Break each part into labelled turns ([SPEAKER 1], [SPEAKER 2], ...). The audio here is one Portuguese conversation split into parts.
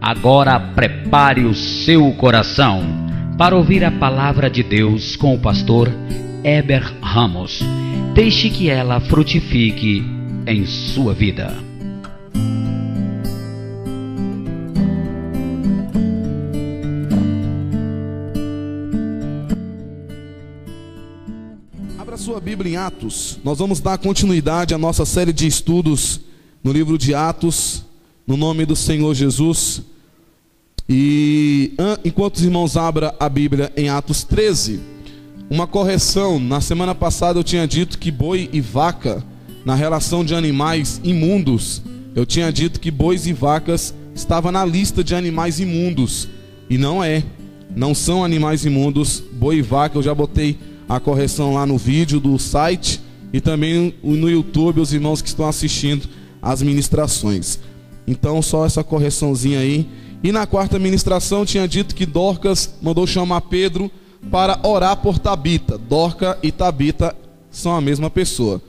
[SPEAKER 1] Agora prepare o seu coração para ouvir a palavra de Deus com o pastor Heber Ramos. Deixe que ela frutifique em sua vida.
[SPEAKER 2] Abra sua Bíblia em Atos. Nós vamos dar continuidade à nossa série de estudos no livro de Atos, no nome do Senhor Jesus. E enquanto os irmãos abram a Bíblia em Atos 13, uma correção. Na semana passada eu tinha dito que boi e vaca, na relação de animais imundos, eu tinha dito que bois e vacas estavam na lista de animais imundos. E não são animais imundos. Boi e vaca, eu já botei a correção lá no vídeo do site e também no YouTube, os irmãos que estão assistindo as ministrações. Então só essa correçãozinha aí. E na quarta ministração tinha dito que Dorcas mandou chamar Pedro para orar por Tabita. Dorca e Tabita são a mesma pessoa.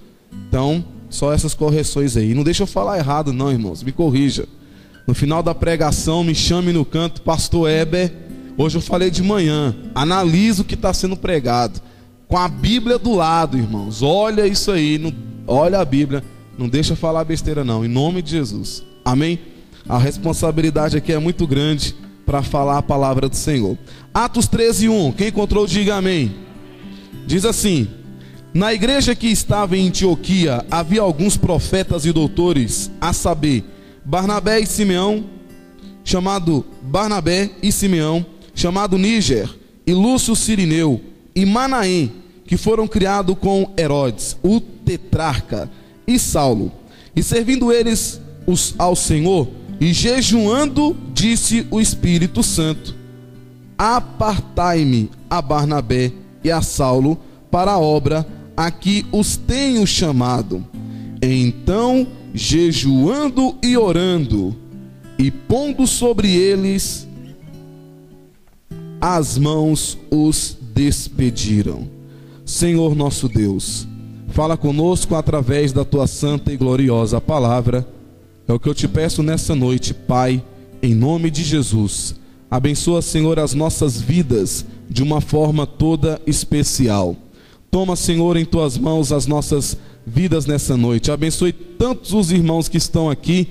[SPEAKER 2] Então, só essas correções aí. Não deixa eu falar errado não, irmãos, me corrija. No final da pregação, me chame no canto, pastor Heber. Hoje eu falei de manhã, analisa o que está sendo pregado, com a Bíblia do lado, irmãos. Olha isso aí, olha a Bíblia, não deixa eu falar besteira não, em nome de Jesus, amém? A responsabilidade aqui é muito grande para falar a palavra do Senhor. Atos 13:1, quem encontrou diga amém. Diz assim: na igreja que estava em Antioquia havia alguns profetas e doutores, a saber, Barnabé e Simeão, chamado Níger, e Lúcio Cirineu, e Manaém, que foram criados com Herodes, o tetrarca, e Saulo. E servindo eles ao Senhor, e jejuando, disse o Espírito Santo: apartai-me a Barnabé e a Saulo para a obra a que os tenho chamado. Então, jejuando e orando, e pondo sobre eles as mãos, os despediram. Senhor nosso Deus, fala conosco através da tua santa e gloriosa palavra. É o que eu te peço nessa noite, Pai, em nome de Jesus. Abençoa, Senhor, as nossas vidas de uma forma toda especial. Toma, Senhor, em tuas mãos as nossas vidas nessa noite. Abençoe tantos os irmãos que estão aqui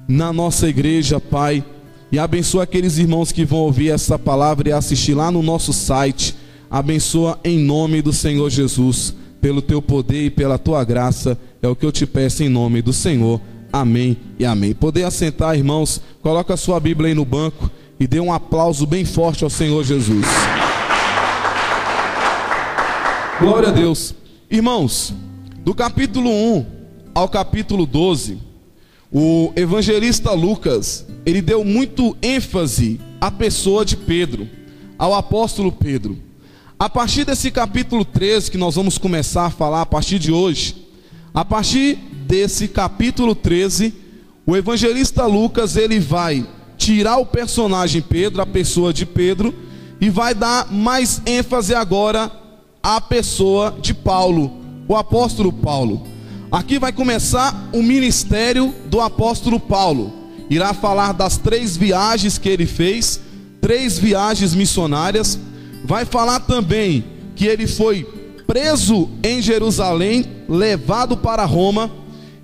[SPEAKER 2] na nossa igreja, Pai. E abençoa aqueles irmãos que vão ouvir essa palavra e assistir lá no nosso site. Abençoa em nome do Senhor Jesus, pelo teu poder e pela tua graça. É o que eu te peço em nome do Senhor. Amém e amém. Poder assentar, irmãos. Coloca a sua Bíblia aí no banco e dê um aplauso bem forte ao Senhor Jesus. Glória a Deus. Irmãos, do capítulo 1 ao capítulo 12, o evangelista Lucas, ele deu muito ênfase à pessoa de Pedro, ao apóstolo Pedro. A partir desse capítulo 13, que nós vamos começar a falar a partir de hoje, a partir desse capítulo 13, o evangelista Lucas, ele vai tirar o personagem Pedro, a pessoa de Pedro, e vai dar mais ênfase agora à pessoa de Paulo, o apóstolo Paulo. Aqui vai começar o ministério do apóstolo Paulo. Irá falar das 3 viagens que ele fez, 3 viagens missionárias. Vai falar também que ele foi preso em Jerusalém, levado para Roma.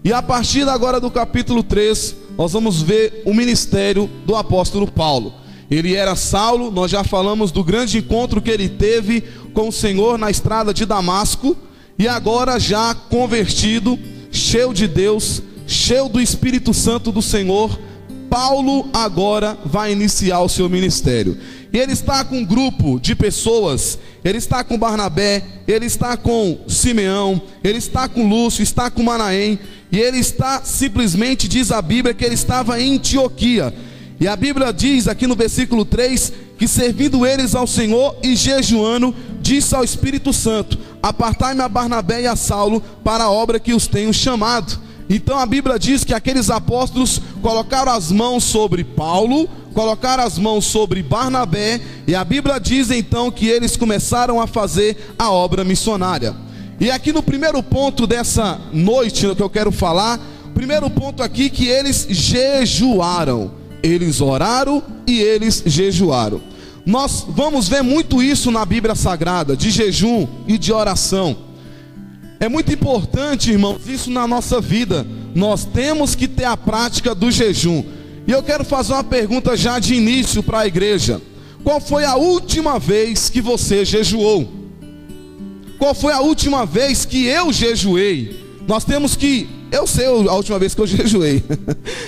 [SPEAKER 2] E a partir agora do capítulo 3, nós vamos ver o ministério do apóstolo Paulo. Ele era Saulo, nós já falamos do grande encontro que ele teve com o Senhor na estrada de Damasco. E agora já convertido, cheio de Deus, cheio do Espírito Santo do Senhor, Paulo agora vai iniciar o seu ministério. E ele está com um grupo de pessoas. Ele está com Barnabé, ele está com Simeão, ele está com Lúcio, está com Manaém. E ele está simplesmente, diz a Bíblia, que ele estava em Antioquia. E a Bíblia diz aqui no versículo 3, que servindo eles ao Senhor e jejuando, disse ao Espírito Santo: apartai-me a Barnabé e a Saulo para a obra que os tenho chamado. Então a Bíblia diz que aqueles apóstolos colocaram as mãos sobre Paulo, colocaram as mãos sobre Barnabé, e a Bíblia diz então que eles começaram a fazer a obra missionária. E aqui no primeiro ponto dessa noite que eu quero falar, primeiro ponto aqui, que eles jejuaram. eles oraram e eles jejuaram. Nós vamos ver muito isso na Bíblia Sagrada, de jejum e de oração. É muito importante, irmãos, isso na nossa vida. Nós temos que ter a prática do jejum. E eu quero fazer uma pergunta já de início para a igreja. Qual foi a última vez que você jejuou? Qual foi a última vez que eu jejuei? Nós temos que... Eu sei a última vez que eu jejuei.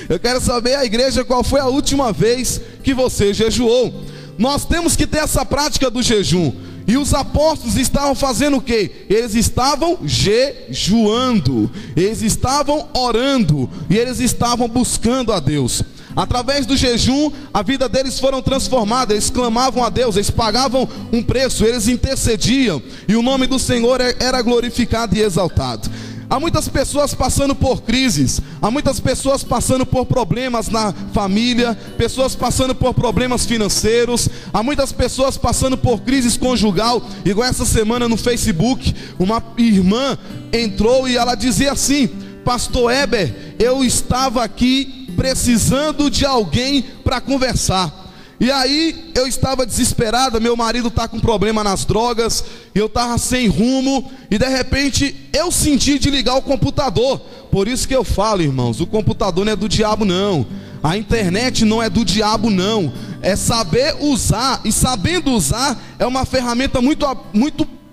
[SPEAKER 2] Eu quero saber, a igreja, qual foi a última vez que você jejuou? Nós temos que ter essa prática do jejum. E os apóstolos estavam fazendo o quê? Eles estavam jejuando, eles estavam orando, e eles estavam buscando a Deus. Através do jejum, a vida deles foram transformadas. Eles clamavam a Deus, eles pagavam um preço, eles intercediam, e o nome do Senhor era glorificado e exaltado. Há muitas pessoas passando por crises, há muitas pessoas passando por problemas na família, pessoas passando por problemas financeiros, há muitas pessoas passando por crises conjugal. Igual essa semana no Facebook, uma irmã entrou e ela dizia assim: Pastor Heber, eu estava aqui precisando de alguém para conversar. E aí eu estava desesperada, meu marido está com problema nas drogas, eu estava sem rumo, e de repente eu senti de ligar o computador. Por isso que eu falo, irmãos, o computador não é do diabo não, a internet não é do diabo não, é saber usar, e sabendo usar é uma ferramenta muito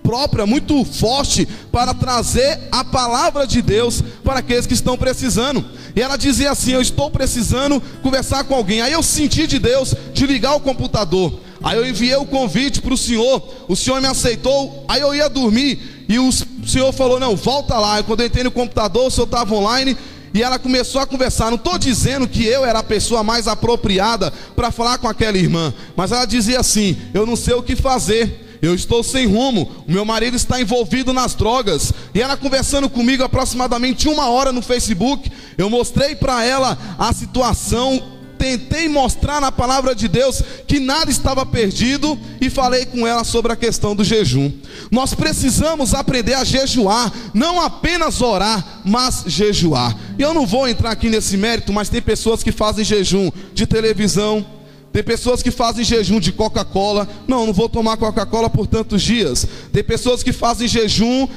[SPEAKER 2] própria, muito forte, para trazer a palavra de Deus para aqueles que estão precisando. E ela dizia assim: eu estou precisando conversar com alguém. Aí eu senti de Deus de ligar o computador. Aí eu enviei o convite para o senhor me aceitou. Aí eu ia dormir e o senhor falou: não, volta lá. E quando eu entrei no computador, o senhor estava online. E ela começou a conversar. Não estou dizendo que eu era a pessoa mais apropriada para falar com aquela irmã, mas ela dizia assim: eu não sei o que fazer, eu estou sem rumo, o meu marido está envolvido nas drogas. E ela conversando comigo aproximadamente 1 hora no Facebook. Eu mostrei para ela a situação, tentei mostrar na palavra de Deus que nada estava perdido, e falei com ela sobre a questão do jejum. Nós precisamos aprender a jejuar, não apenas orar, mas jejuar. E eu não vou entrar aqui nesse mérito, mas tem pessoas que fazem jejum de televisão, tem pessoas que fazem jejum de Coca-Cola. Não vou tomar Coca-Cola por tantos dias. Tem pessoas que fazem jejum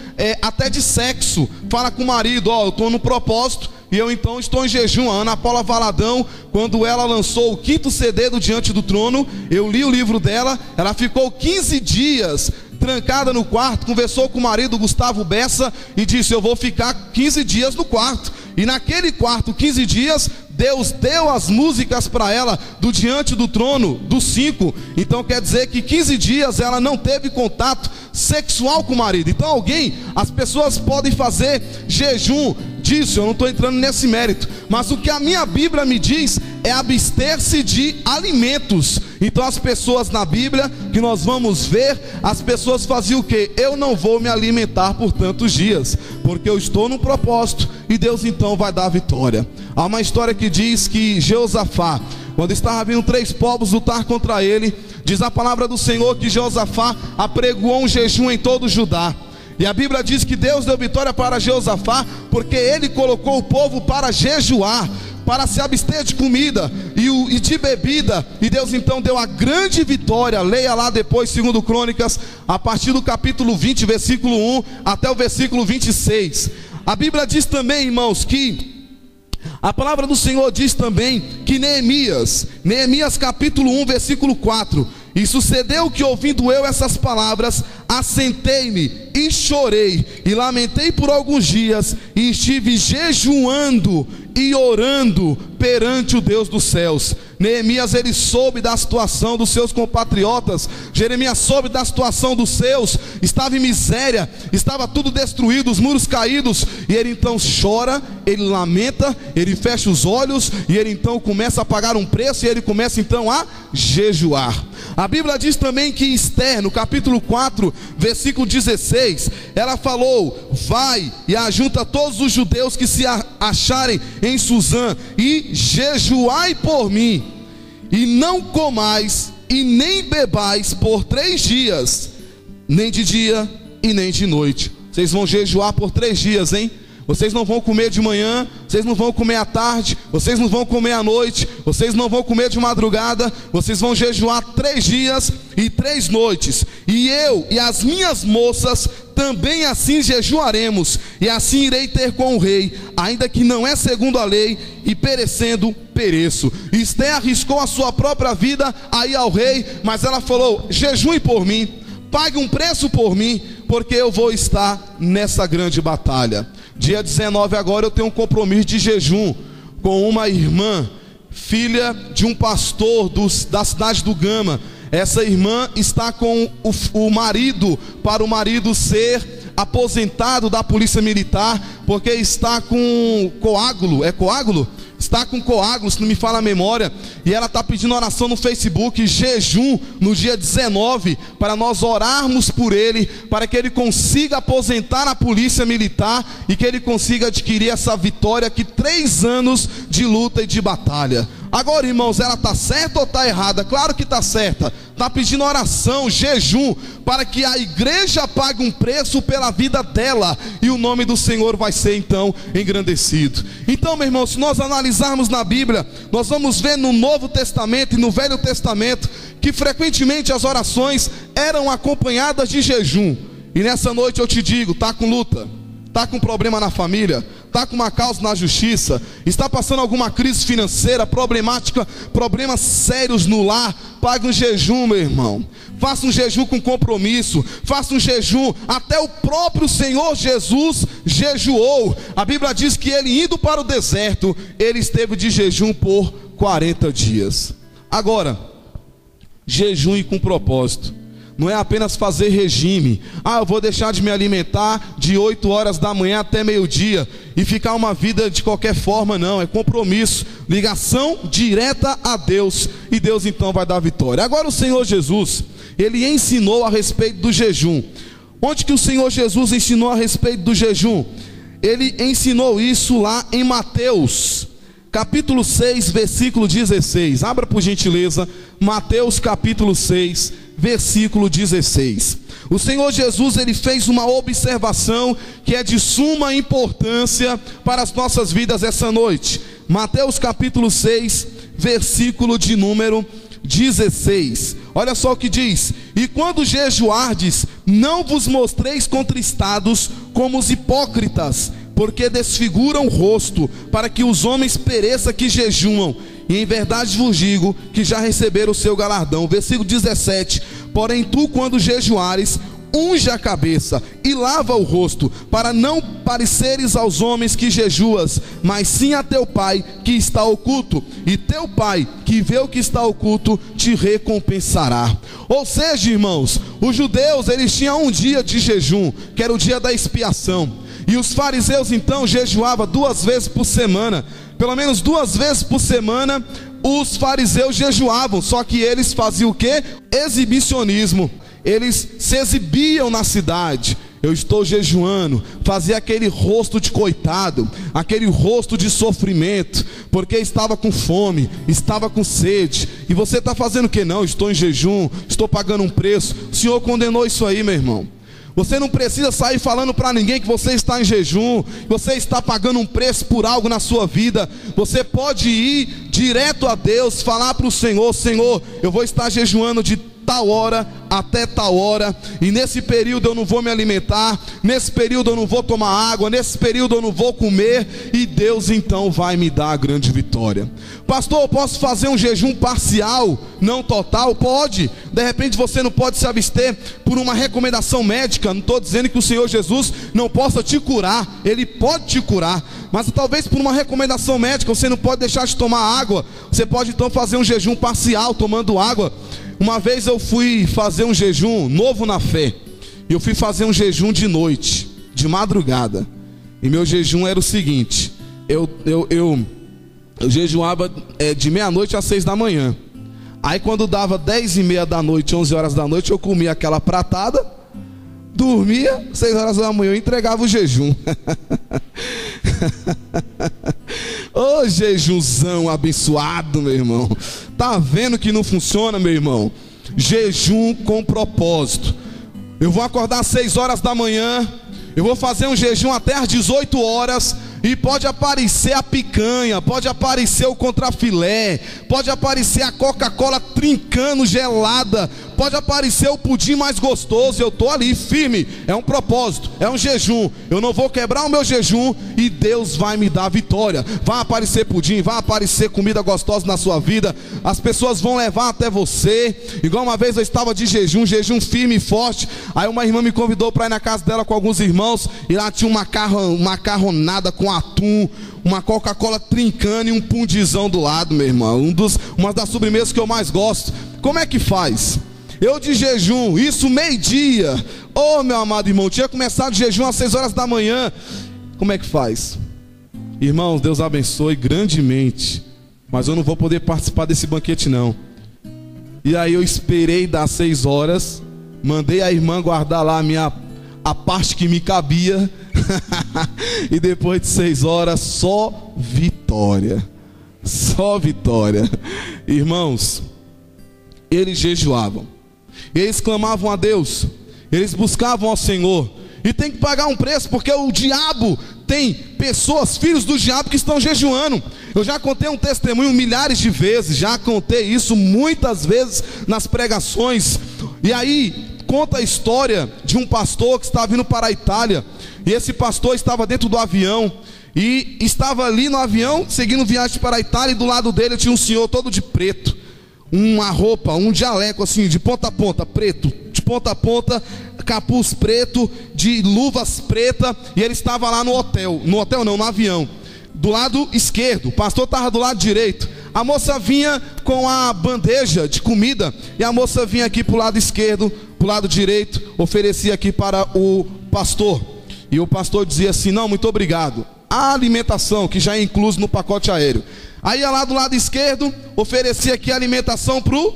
[SPEAKER 2] até de sexo. Fala com o marido: ó, eu estou no propósito e eu então estou em jejum. A Ana Paula Valadão, quando ela lançou o 5º CD do Diante do Trono, eu li o livro dela. Ela ficou 15 dias trancada no quarto, conversou com o marido Gustavo Bessa e disse: eu vou ficar 15 dias no quarto. E naquele quarto, 15 dias, Deus deu as músicas para ela do Diante do Trono, do 5. Então quer dizer que 15 dias ela não teve contato sexual com o marido. Então as pessoas podem fazer jejum disso, eu não estou entrando nesse mérito, mas o que a minha Bíblia me diz é abster-se de alimentos. Então as pessoas na Bíblia, que nós vamos ver, as pessoas faziam o quê? Eu não vou me alimentar por tantos dias, porque eu estou num propósito, e Deus então vai dar a vitória. Há uma história que diz que Jeosafá, quando estava vindo 3 povos lutar contra ele, diz a palavra do Senhor que Jeosafá apregoou um jejum em todo Judá. E a Bíblia diz que Deus deu vitória para Jeosafá, porque ele colocou o povo para jejuar, para se abster de comida e de bebida. E Deus então deu a grande vitória. Leia lá depois 2 Crônicas, a partir do capítulo 20, versículo 1 até o versículo 26. A Bíblia diz também, irmãos, que a palavra do Senhor diz também que Neemias capítulo 1, versículo 4: e sucedeu que, ouvindo eu essas palavras, assentei-me e chorei, e lamentei por alguns dias, e estive jejuando e orando perante o Deus dos céus. Neemias, ele soube da situação dos seus compatriotas. Jeremias soube da situação dos seus. Estava em miséria, estava tudo destruído, os muros caídos. E ele então chora, ele lamenta, ele fecha os olhos, e ele então começa a pagar um preço, e ele começa então a jejuar. A Bíblia diz também que Esther, no capítulo 4, versículo 16, ela falou: vai e ajunta todos os judeus que se acharem em Suzã, e jejuai por mim, e não comais e nem bebais por 3 dias, nem de dia e nem de noite. Vocês vão jejuar por 3 dias, hein? vocês não vão comer de manhã, vocês não vão comer à tarde, vocês não vão comer à noite, vocês não vão comer de madrugada, vocês vão jejuar 3 dias e 3 noites, e eu e as minhas moças também assim jejuaremos, e assim irei ter com o rei, ainda que não é segundo a lei, e perecendo, pereço. Esther arriscou a sua própria vida a ir ao rei, mas ela falou: jejue por mim, pague um preço por mim, porque eu vou estar nessa grande batalha. Dia 19 agora eu tenho um compromisso de jejum com uma irmã, filha de um pastor da cidade do Gama. Essa irmã está com o marido, para o marido ser aposentado da polícia militar, porque está com coágulo, é coágulo? Está com coágulo, se não me falha a memória, e ela está pedindo oração no Facebook, jejum, no dia 19, para nós orarmos por ele, para que ele consiga aposentar na polícia militar, e que ele consiga adquirir essa vitória, que 3 anos de luta e de batalha. Agora, irmãos, ela está certa ou está errada? Claro que está certa. Está pedindo oração, jejum, para que a igreja pague um preço pela vida dela, e o nome do Senhor vai ser então engrandecido. Então, meu irmão, se nós analisarmos na Bíblia, nós vamos ver no Novo Testamento e no Velho Testamento que frequentemente as orações eram acompanhadas de jejum. E nessa noite eu te digo: está com luta, está com problema na família, está com uma causa na justiça, está passando alguma crise financeira, problemática, problemas sérios no lar, pague um jejum, meu irmão. Faça um jejum com compromisso, faça um jejum. Até o próprio Senhor Jesus jejuou. A Bíblia diz que ele, indo para o deserto, ele esteve de jejum por 40 dias. Agora, jejum com propósito. Não é apenas fazer regime. Eu vou deixar de me alimentar de 8 horas da manhã até meio-dia e ficar uma vida de qualquer forma. Não, é compromisso, ligação direta a Deus, e Deus então vai dar vitória. Agora o Senhor Jesus, ele ensinou a respeito do jejum. Onde que o Senhor Jesus ensinou a respeito do jejum? Ele ensinou isso lá em Mateus capítulo 6, versículo 16. Abra por gentileza, Mateus capítulo 6, versículo 16. O Senhor Jesus, ele fez uma observação que é de suma importância para as nossas vidas essa noite. Mateus capítulo 6, versículo de número 16. Olha só o que diz: e quando jejuardes, não vos mostreis contristados como os hipócritas, porque desfiguram o rosto, para que os homens pereçam que jejuam. E em verdade vos digo que já receberam o seu galardão. Versículo 17: porém tu, quando jejuares, unge a cabeça e lava o rosto, para não pareceres aos homens que jejuas, mas sim a teu pai que está oculto, e teu pai que vê o que está oculto te recompensará. Ou seja, irmãos, os judeus, eles tinham um dia de jejum, que era o dia da expiação. E os fariseus então jejuavam 2 vezes por semana. Pelo menos 2 vezes por semana os fariseus jejuavam. Só que eles faziam o quê? Exibicionismo. Eles se exibiam na cidade. Eu estou jejuando. Fazia aquele rosto de coitado, aquele rosto de sofrimento, porque estava com fome, estava com sede. E você está fazendo o que? Não, estou em jejum, estou pagando um preço. O Senhor condenou isso aí, meu irmão. Você não precisa sair falando para ninguém que você está em jejum, que você está pagando um preço por algo na sua vida. Você pode ir direto a Deus, falar para o Senhor: Senhor, eu vou estar jejuando de tal hora até tal hora, e nesse período eu não vou me alimentar, nesse período eu não vou tomar água, nesse período eu não vou comer, e Deus então vai me dar a grande vitória. Pastor, eu posso fazer um jejum parcial, não total? Pode. De repente você não pode se abster por uma recomendação médica. Não estou dizendo que o Senhor Jesus não possa te curar, Ele pode te curar, mas talvez por uma recomendação médica você não pode deixar de tomar água. Você pode então fazer um jejum parcial tomando água. Uma vez eu fui fazer um jejum novo na fé, e eu fui fazer um jejum de noite, de madrugada. E meu jejum era o seguinte: eu jejuava de meia-noite às 6 da manhã. Aí quando dava 10h30 da noite, 11 horas da noite, eu comia aquela pratada, dormia, 6 horas da manhã eu entregava o jejum. Ô jejumzão abençoado, meu irmão. Tá vendo que não funciona, meu irmão? Jejum com propósito. Eu vou acordar às 6 horas da manhã, Eu vou fazer um jejum até às 18 horas. E pode aparecer a picanha, pode aparecer o contrafilé, pode aparecer a Coca-Cola trincando gelada, pode aparecer o pudim mais gostoso. Eu estou ali firme, é um propósito, é um jejum. Eu não vou quebrar o meu jejum e Deus vai me dar vitória. Vai aparecer pudim, vai aparecer comida gostosa na sua vida. As pessoas vão levar até você. Igual uma vez eu estava de jejum firme e forte. Aí uma irmã me convidou para ir na casa dela com alguns irmãos. E lá tinha uma macarronada com atum, uma Coca-Cola trincando e um pundizão do lado, meu irmão. Uma das sobremesas que eu mais gosto. Como é que faz? Eu de jejum, isso meio-dia. Oh, meu amado irmão, tinha começado o jejum às 6 horas da manhã. Como é que faz? Irmãos, Deus abençoe grandemente, mas eu não vou poder participar desse banquete não. E aí eu esperei das 6 horas, mandei a irmã guardar lá a parte que me cabia. E depois de 6 horas, só vitória. Só vitória. Irmãos, eles jejuavam, eles clamavam a Deus, eles buscavam ao Senhor. E tem que pagar um preço, porque o diabo tem pessoas, filhos do diabo, que estão jejuando. Eu já contei um testemunho milhares de vezes, já contei isso muitas vezes nas pregações. E aí conta a história de um pastor que estava vindo para a Itália. E esse pastor estava dentro do avião, e estava ali no avião, seguindo viagem para a Itália. E do lado dele tinha um senhor todo de preto, uma roupa, um jaleco assim, de ponta a ponta, preto, de ponta a ponta, capuz preto, de luvas preta. E ele estava lá no hotel não, no avião, do lado esquerdo. O pastor estava do lado direito. A moça vinha com a bandeja de comida, e a moça vinha aqui para o lado esquerdo, para o lado direito, oferecia aqui para o pastor. E o pastor dizia assim: não, muito obrigado. A alimentação, que já é incluso no pacote aéreo. Aí ia lá do lado esquerdo, oferecia aqui a alimentação para o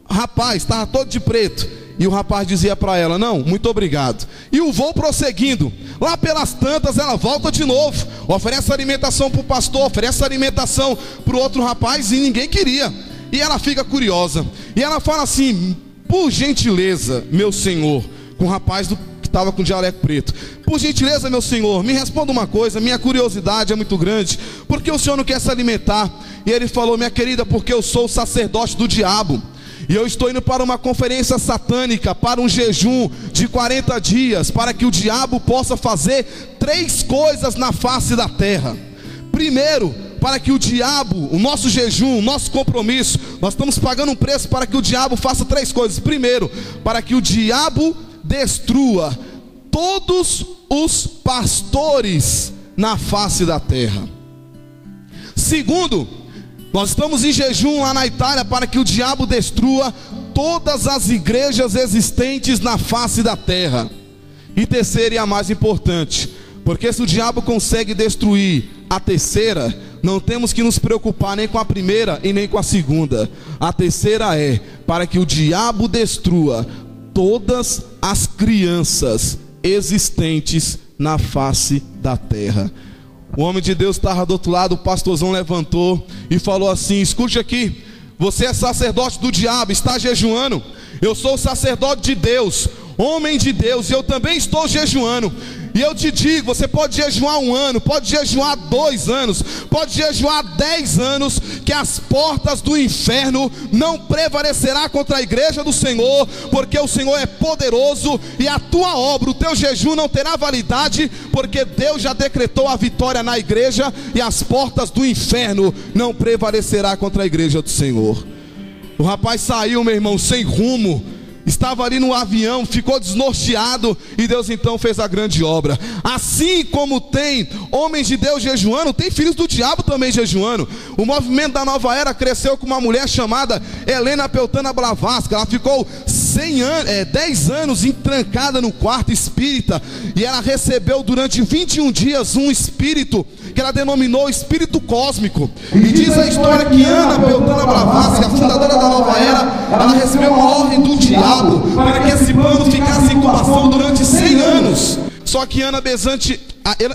[SPEAKER 2] rapaz, estava todo de preto. E o rapaz dizia para ela: não, muito obrigado. E o voo prosseguindo, lá pelas tantas ela volta de novo, oferece alimentação para o pastor, oferece alimentação para o outro rapaz, e ninguém queria. E ela fica curiosa, e ela fala assim: por gentileza, meu senhor, com o rapaz que estava com o jaleco preto, por gentileza, meu senhor, me responda uma coisa, minha curiosidade é muito grande, por que o senhor não quer se alimentar? E ele falou: minha querida, porque eu sou o sacerdote do diabo, e eu estou indo para uma conferência satânica, para um jejum de 40 dias, para que o diabo possa fazer 3 coisas na face da terra. Primeiro, para que o diabo, o nosso jejum, o nosso compromisso, nós estamos pagando um preço para que o diabo faça 3 coisas. Primeiro, para que o diabo destrua todos os pastores na face da terra. Segundo, nós estamos em jejum lá na Itália para que o diabo destrua todas as igrejas existentes na face da terra. E terceiro, e a mais importante, porque se o diabo consegue destruir a terceira, não temos que nos preocupar nem com a primeira e nem com a segunda. A terceira é para que o diabo destrua todas as crianças existentes na face da terra. O homem de Deus estava do outro lado, o pastorzão levantou e falou assim: escute aqui, você é sacerdote do diabo, está jejuando. Eu sou o sacerdote de Deus, homem de Deus, e eu também estou jejuando. E eu te digo, você pode jejuar 1 ano, pode jejuar 2 anos, pode jejuar 10 anos, que as portas do inferno não prevalecerá contra a igreja do Senhor, porque o Senhor é poderoso, e a tua obra, o teu jejum não terá validade, porque Deus já decretou a vitória na igreja, e as portas do inferno não prevalecerá contra a igreja do Senhor. O rapaz saiu, meu irmão, sem rumo, estava ali no avião, ficou desnorteado, e Deus então fez a grande obra. Assim como tem homens de Deus jejuando, tem filhos do diabo também jejuando. O movimento da Nova Era cresceu com uma mulher chamada Helena Peltana Blavatsky. Ela ficou 10 anos entrancada no quarto espírita, e ela recebeu durante 21 dias um espírito que ela denominou espírito cósmico. E diz a história que Ana Peltana Blavatsky, a fundadora da Nova Era, ela recebeu uma ordem do diabo para que esse plano ficasse em incubação durante 100 anos. Só que a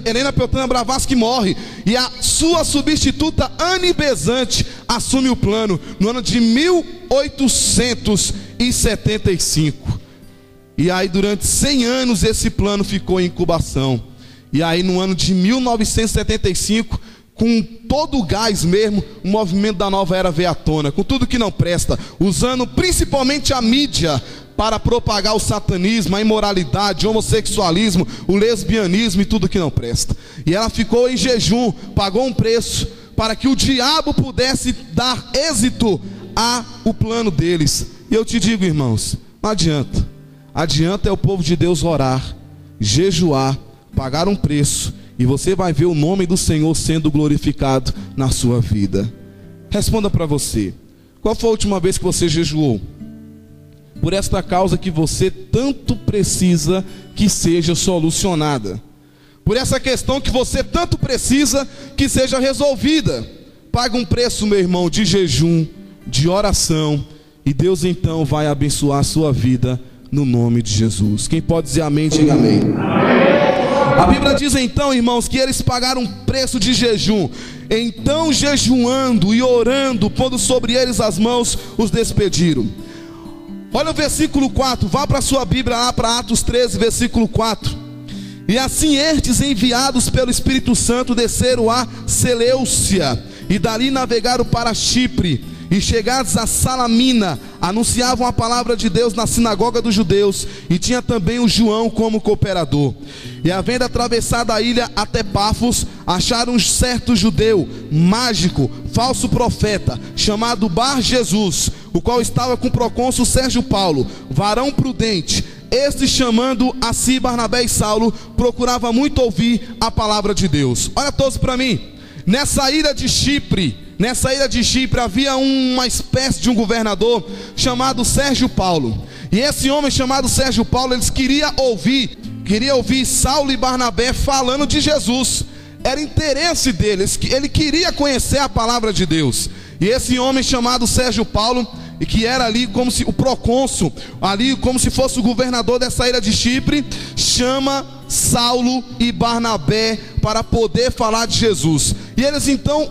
[SPEAKER 2] Helena Peltana Blavatsky morre, e a sua substituta Anne Besant assume o plano no ano de 1875. E aí durante 100 anos esse plano ficou em incubação. E aí no ano de 1975, com todo o gás mesmo, o movimento da nova era veio à tona, com tudo que não presta, usando principalmente a mídia para propagar o satanismo, a imoralidade, o homossexualismo, o lesbianismo e tudo que não presta. E ela ficou em jejum, pagou um preço para que o diabo pudesse dar êxito ao plano deles. E eu te digo, irmãos, não adianta. Adianta é o povo de Deus orar, jejuar, pagar um preço, e você vai ver o nome do Senhor sendo glorificado na sua vida. Responda para você: qual foi a última vez que você jejuou? Por esta causa que você tanto precisa que seja solucionada, por essa questão que você tanto precisa que seja resolvida. Paga um preço, meu irmão, de jejum, de oração, e Deus então vai abençoar a sua vida no nome de Jesus. Quem pode dizer amém, diga amém. A Bíblia diz então, irmãos, que eles pagaram um preço de jejum. Então, jejuando e orando, pondo sobre eles as mãos, os despediram. Olha o versículo 4, vá para a sua Bíblia lá para Atos 13, versículo 4. E assim estes, enviados pelo Espírito Santo, desceram a Seleucia, e dali navegaram para Chipre, e chegados a Salamina, anunciavam a palavra de Deus na sinagoga dos judeus, e tinha também o João como cooperador. E havendo atravessado a ilha até Pafos, acharam um certo judeu, mágico, falso profeta, chamado Bar Jesus, o qual estava com o procônsul Sérgio Paulo, varão prudente. Este, chamando a si Barnabé e Saulo, procurava muito ouvir a palavra de Deus. Olha todos para mim. Nessa ilha de Chipre havia uma espécie de um governador chamado Sérgio Paulo. E esse homem chamado Sérgio Paulo, eles queria ouvir Saulo e Barnabé falando de Jesus. Era interesse deles, ele queria conhecer a palavra de Deus. E esse homem chamado Sérgio Paulo, e que era ali como se o procônsul, ali como se fosse o governador dessa ilha de Chipre, chama Saulo e Barnabé para poder falar de Jesus. E eles então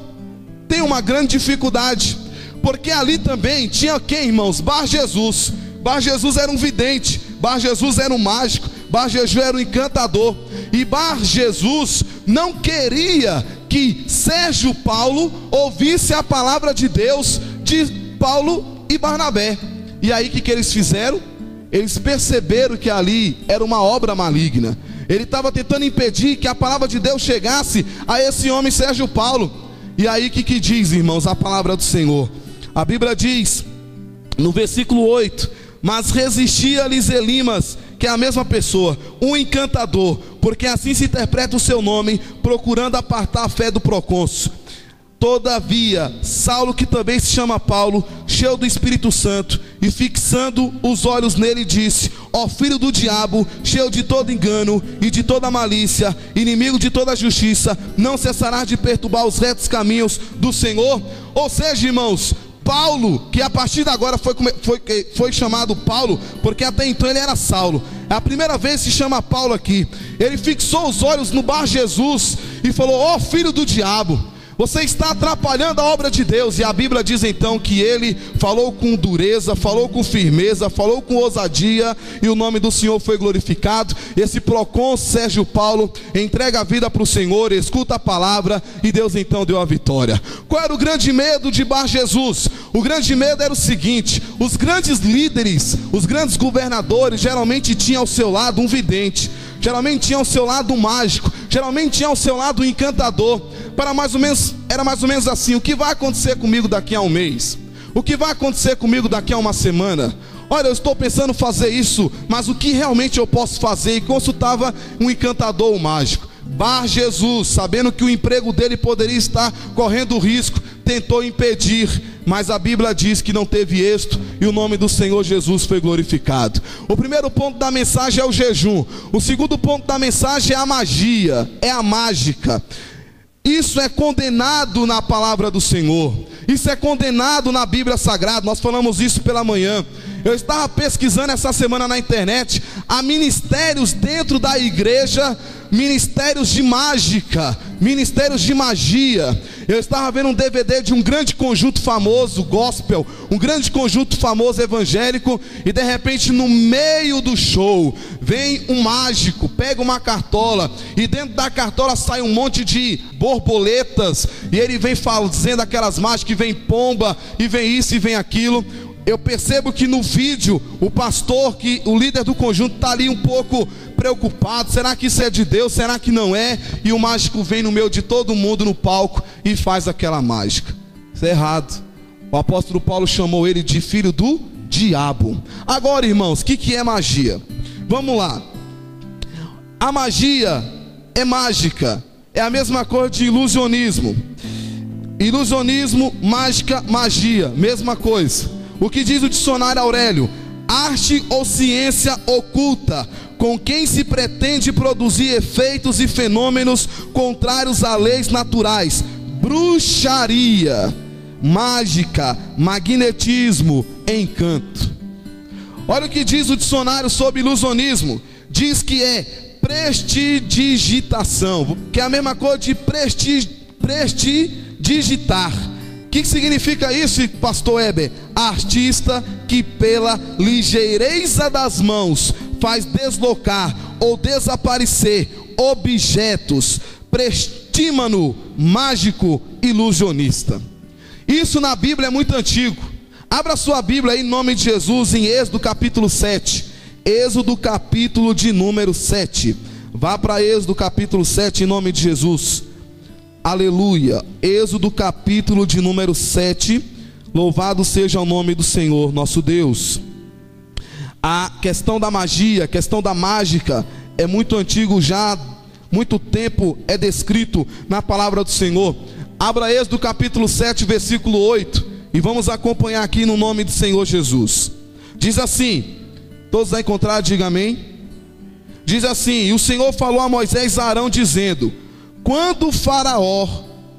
[SPEAKER 2] têm uma grande dificuldade, porque ali também tinha quem, irmãos? Bar Jesus. Bar Jesus era um vidente, Bar Jesus era um mágico, Bar Jesus era um encantador. E Bar Jesus não queria que Sérgio Paulo ouvisse a palavra de Deus de Paulo e Barnabé. E aí o que eles fizeram? Eles perceberam que ali era uma obra maligna. Ele estava tentando impedir que a palavra de Deus chegasse a esse homem Sérgio Paulo. E aí o que diz, irmãos, a palavra do Senhor? A Bíblia diz no versículo 8: mas resistia-lhes Elimas, que é a mesma pessoa, um encantador, porque assim se interpreta o seu nome, procurando apartar a fé do procônsul. Todavia, Saulo, que também se chama Paulo, cheio do Espírito Santo, e fixando os olhos nele, disse: ó filho do diabo, cheio de todo engano e de toda malícia, inimigo de toda justiça, não cessarás de perturbar os retos caminhos do Senhor? Ou seja, irmãos, Paulo, que a partir de agora foi chamado Paulo, porque até então ele era Saulo, é a primeira vez que se chama Paulo aqui. Ele fixou os olhos no Bar Jesus e falou: ó filho do diabo, você está atrapalhando a obra de Deus. E a Bíblia diz então que ele falou com dureza, falou com firmeza, falou com ousadia, e o nome do Senhor foi glorificado. Esse procônsul Sérgio Paulo entrega a vida para o Senhor, escuta a palavra, e Deus então deu a vitória. Qual era o grande medo de Bar Jesus? O grande medo era o seguinte: os grandes líderes, os grandes governadores geralmente tinham ao seu lado um vidente, geralmente tinha ao seu lado um mágico, geralmente tinha ao seu lado um encantador. Era mais ou menos assim: o que vai acontecer comigo daqui a um mês? O que vai acontecer comigo daqui a uma semana? Olha, eu estou pensando em fazer isso, mas o que realmente eu posso fazer? E consultava um encantador, um mágico. Bar Jesus, sabendo que o emprego dele poderia estar correndo risco, tentou impedir, mas a Bíblia diz que não teve êxito, e o nome do Senhor Jesus foi glorificado. O primeiro ponto da mensagem é o jejum. O segundo ponto da mensagem é a magia, é a mágica. Isso é condenado na palavra do Senhor, isso é condenado na Bíblia Sagrada. Nós falamos isso pela manhã. Eu estava pesquisando essa semana na internet. Há ministérios dentro da igreja, ministérios de mágica, ministérios de magia. Eu estava vendo um DVD de um grande conjunto famoso, gospel, um grande conjunto famoso evangélico, e de repente no meio do show, vem um mágico, pega uma cartola, e dentro da cartola sai um monte de borboletas, e ele vem fazendo aquelas mágicas, que vem pomba, e vem isso e vem aquilo. Eu percebo que no vídeo, o pastor, o líder do conjunto, está ali um pouco preocupado. Será que isso é de Deus? Será que não é? E o mágico vem no meio de todo mundo no palco e faz aquela mágica. Isso é errado. O apóstolo Paulo chamou ele de filho do diabo. Agora, irmãos, o que é magia? Vamos lá. A magia é mágica. É a mesma coisa de ilusionismo. Ilusionismo, mágica, magia, mesma coisa. O que diz o dicionário Aurélio? Arte ou ciência oculta, com quem se pretende produzir efeitos e fenômenos contrários a leis naturais. Bruxaria, mágica, magnetismo, encanto. Olha o que diz o dicionário sobre ilusionismo. Diz que é prestidigitação, que é a mesma coisa de prestidigitar. O que significa isso, pastor Heber? Artista que pela ligeireza das mãos faz deslocar ou desaparecer objetos. Prestímano, mágico, ilusionista. Isso na Bíblia é muito antigo. Abra sua Bíblia aí em nome de Jesus em Êxodo capítulo 7. Êxodo capítulo de número 7. Vá para Êxodo capítulo 7 em nome de Jesus. Aleluia. Êxodo capítulo de número 7. Louvado seja o nome do Senhor nosso Deus. A questão da magia, a questão da mágica é muito antigo já, muito tempo é descrito na palavra do Senhor. Abra Êxodo capítulo 7, versículo 8, e vamos acompanhar aqui no nome do Senhor Jesus. Diz assim, todos a encontrar, diga amém. Diz assim: e o Senhor falou a Moisés e a Arão dizendo: quando o Faraó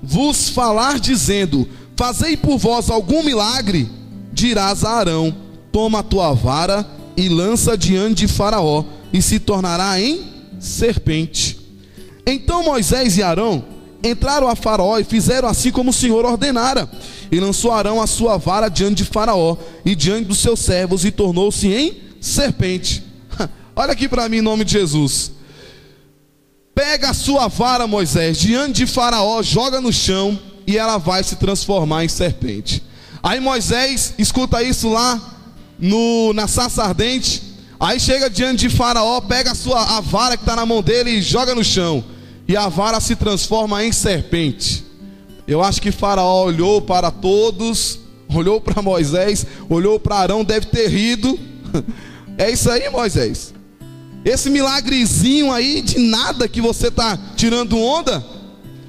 [SPEAKER 2] vos falar dizendo, fazei por vós algum milagre, dirás a Arão: toma a tua vara e lança diante de Faraó, e se tornará em serpente. Então Moisés e Arão entraram a Faraó e fizeram assim como o Senhor ordenara. E lançou Arão a sua vara diante de Faraó e diante dos seus servos, e tornou-se em serpente. Olha aqui para mim em nome de Jesus. Pega a sua vara, Moisés, diante de Faraó, joga no chão, e ela vai se transformar em serpente. Aí Moisés escuta isso lá na sarça ardente. Aí chega diante de Faraó, pega a vara que está na mão dele e joga no chão, e a vara se transforma em serpente. Eu acho que Faraó olhou para todos, olhou para Moisés, olhou para Arão, deve ter rido. É isso aí, Moisés? Esse milagrezinho aí de nada que você está tirando onda?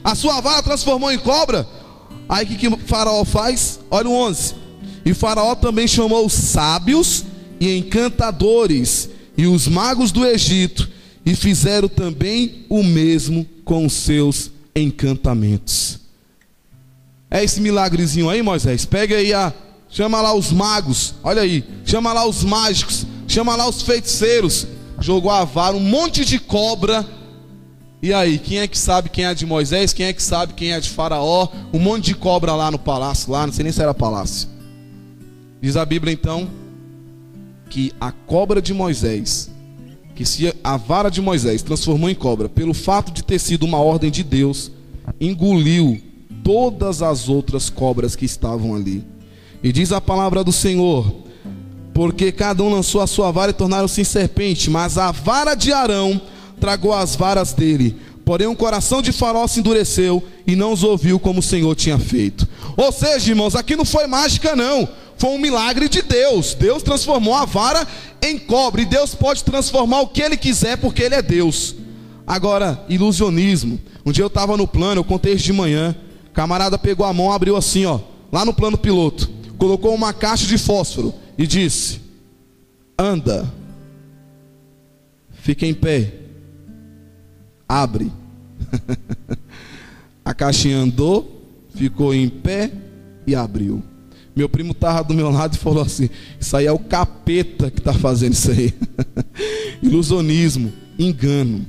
[SPEAKER 2] A sua vara transformou em cobra? Aí o que Faraó faz? Olha o 11. E Faraó também chamou os sábios e encantadores e os magos do Egito, e fizeram também o mesmo com os seus encantamentos. É esse milagrezinho aí, Moisés? Pega aí, chama lá os magos, olha aí, chama lá os mágicos, chama lá os feiticeiros. Jogou a vara, um monte de cobra. E aí, quem é que sabe quem é de Moisés? Quem é que sabe quem é de Faraó? Um monte de cobra lá no palácio, lá, não sei nem se era palácio. Diz a Bíblia então que a cobra de Moisés, que se a vara de Moisés transformou em cobra, pelo fato de ter sido uma ordem de Deus, engoliu todas as outras cobras que estavam ali. E diz a palavra do Senhor: porque cada um lançou a sua vara e tornaram-se em serpente, mas a vara de Arão tragou as varas dele. Porém o coração de Faraó se endureceu e não os ouviu como o Senhor tinha feito. Ou seja, irmãos, aqui não foi mágica não, foi um milagre de Deus. Deus transformou a vara em cobra, e Deus pode transformar o que Ele quiser, porque Ele é Deus. Agora, ilusionismo. Um dia eu estava no plano, eu contei isso de manhã. O camarada pegou a mão, abriu assim, ó, lá no plano piloto, colocou uma caixa de fósforo e disse: anda, fica em pé, abre. A caixinha andou, ficou em pé e abriu. Meu primo estava do meu lado e falou assim: isso aí é o capeta que está fazendo isso aí. Ilusionismo, engano.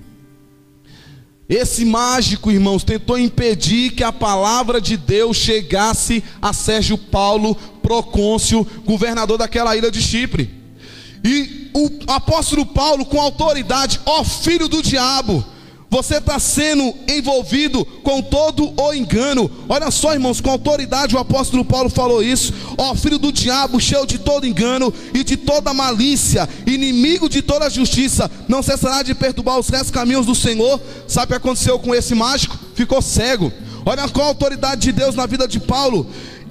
[SPEAKER 2] Esse mágico, irmãos, tentou impedir que a palavra de Deus chegasse a Sérgio Paulo, procônsul, governador daquela ilha de Chipre. E o apóstolo Paulo, com autoridade: ó filho do diabo, você está sendo envolvido com todo o engano. Olha só, irmãos, com autoridade o apóstolo Paulo falou isso: ó filho do diabo, cheio de todo engano e de toda malícia, inimigo de toda justiça, não cessará de perturbar os restos caminhos do Senhor. Sabe o que aconteceu com esse mágico? Ficou cego. Olha qual a autoridade de Deus na vida de Paulo: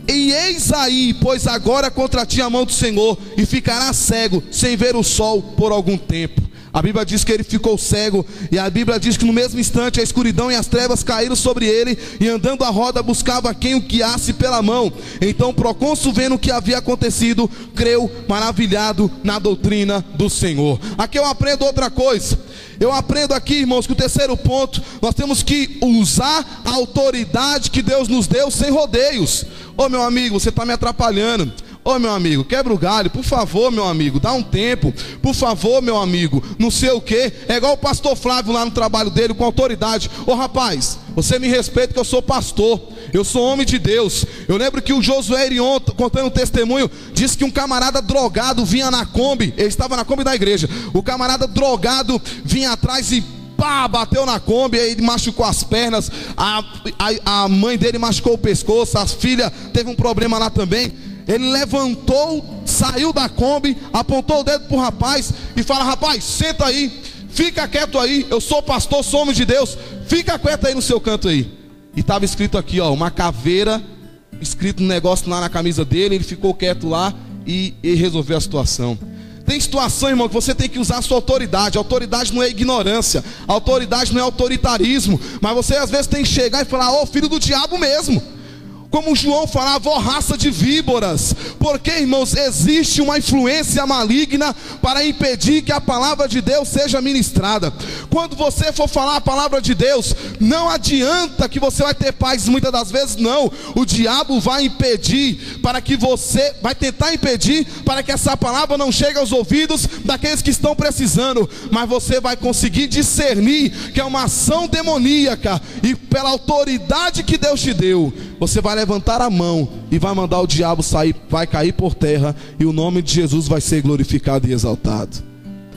[SPEAKER 2] e eis aí, pois agora contra ti a mão do Senhor, e ficará cego, sem ver o sol por algum tempo. A Bíblia diz que ele ficou cego, e a Bíblia diz que no mesmo instante a escuridão e as trevas caíram sobre ele, e andando à roda buscava quem o guiasse pela mão. Então o procônsul, vendo o que havia acontecido, creu, maravilhado na doutrina do Senhor. Aqui eu aprendo outra coisa. Eu aprendo aqui, irmãos, que o terceiro ponto, nós temos que usar a autoridade que Deus nos deu sem rodeios. Ô meu amigo, você está me atrapalhando. Ô meu amigo, quebra o galho, por favor, meu amigo, dá um tempo, por favor, meu amigo, não sei o que. É igual o pastor Flávio lá no trabalho dele, com autoridade: ô rapaz, você me respeita que eu sou pastor, eu sou homem de Deus. Eu lembro que o Josué Erion, contando um testemunho, disse que um camarada drogado vinha na Kombi, ele estava na Kombi da igreja, o camarada drogado vinha atrás e pá, bateu na Kombi, aí ele machucou as pernas, a mãe dele machucou o pescoço, a filha teve um problema lá também. Ele levantou, saiu da Kombi, apontou o dedo para o rapaz e fala: rapaz, senta aí, fica quieto aí, eu sou pastor, sou homem de Deus, fica quieto aí no seu canto aí. E estava escrito aqui, ó, uma caveira, escrito um negócio lá na camisa dele. Ele ficou quieto lá e resolveu a situação. Tem situação, irmão, que você tem que usar a sua autoridade. A autoridade não é ignorância, a autoridade não é autoritarismo, mas você às vezes tem que chegar e falar: ô filho do diabo mesmo, como João falava, ó raça de víboras. Porque, irmãos, existe uma influência maligna para impedir que a palavra de Deus seja ministrada. Quando você for falar a palavra de Deus, não adianta que você vai ter paz muitas das vezes, não. O diabo vai impedir, para que você, vai tentar impedir para que essa palavra não chegue aos ouvidos daqueles que estão precisando. Mas você vai conseguir discernir que é uma ação demoníaca, e pela autoridade que Deus te deu, você vai levantar a mão e vai mandar o diabo sair, vai cair por terra, e o nome de Jesus vai ser glorificado e exaltado.